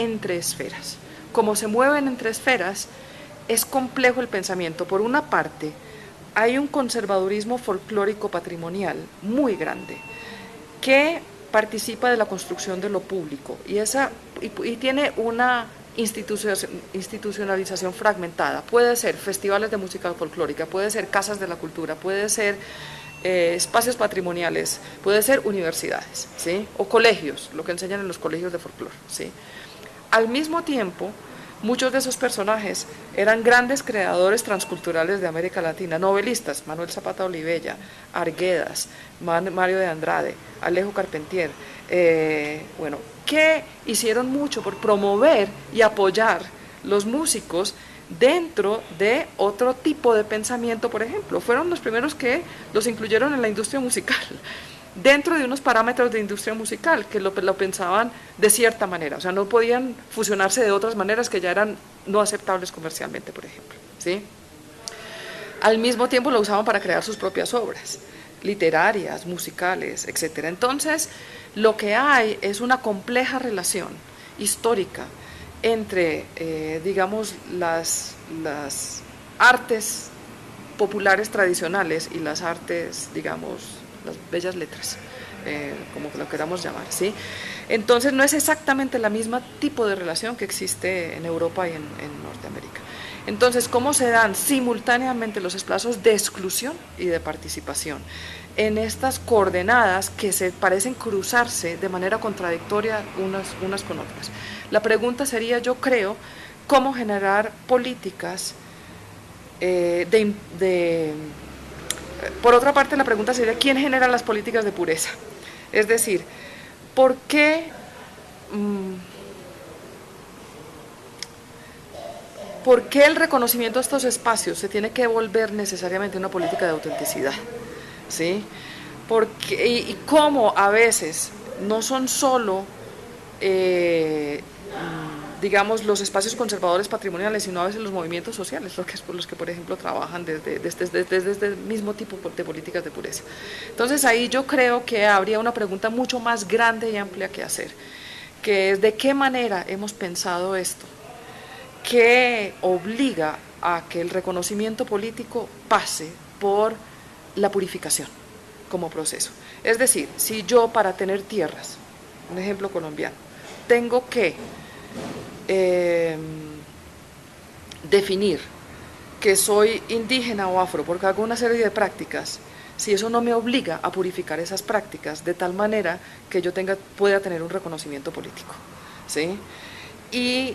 entre esferas. Como se mueven entre esferas, es complejo el pensamiento. Por una parte, hay un conservadurismo folclórico patrimonial muy grande que participa de la construcción de lo público y tiene una institucionalización fragmentada. Puede ser festivales de música folclórica, puede ser casas de la cultura, puede ser espacios patrimoniales, puede ser universidades, ¿sí? O colegios, lo que enseñan en los colegios de folclore, ¿sí? Al mismo tiempo, muchos de esos personajes eran grandes creadores transculturales de América Latina, novelistas, Manuel Zapata Olivella, Arguedas, Mario de Andrade, Alejo Carpentier, bueno, que hicieron mucho por promover y apoyar los músicos dentro de otro tipo de pensamiento. Por ejemplo, fueron los primeros que los incluyeron en la industria musical, dentro de unos parámetros de industria musical que lo pensaban de cierta manera, o sea, no podían fusionarse de otras maneras que ya eran no aceptables comercialmente, por ejemplo, ¿sí? Al mismo tiempo lo usaban para crear sus propias obras literarias, musicales, etc. Entonces, lo que hay es una compleja relación histórica entre, digamos, las artes populares tradicionales y las artes, digamos, las bellas letras, como lo queramos llamar, ¿sí? Entonces no es exactamente la misma tipo de relación que existe en Europa y en Norteamérica. Entonces, ¿cómo se dan simultáneamente los espacios de exclusión y de participación en estas coordenadas que se parecen cruzarse de manera contradictoria unas con otras? La pregunta sería, yo creo, cómo generar políticas por otra parte, la pregunta sería, ¿quién genera las políticas de pureza? Es decir, ¿por qué el reconocimiento de estos espacios se tiene que volver necesariamente una política de autenticidad? ¿Sí? Y cómo a veces no son solo digamos, los espacios conservadores patrimoniales, sino a veces los movimientos sociales, los que por ejemplo trabajan desde el mismo tipo de políticas de pureza. Entonces ahí yo creo que habría una pregunta mucho más grande y amplia que hacer, que es de qué manera hemos pensado esto, que obliga a que el reconocimiento político pase por la purificación como proceso. Es decir, si yo para tener tierras, un ejemplo colombiano, tengo que definir que soy indígena o afro porque hago una serie de prácticas, si eso no me obliga a purificar esas prácticas de tal manera que yo pueda tener un reconocimiento político, ¿sí? Y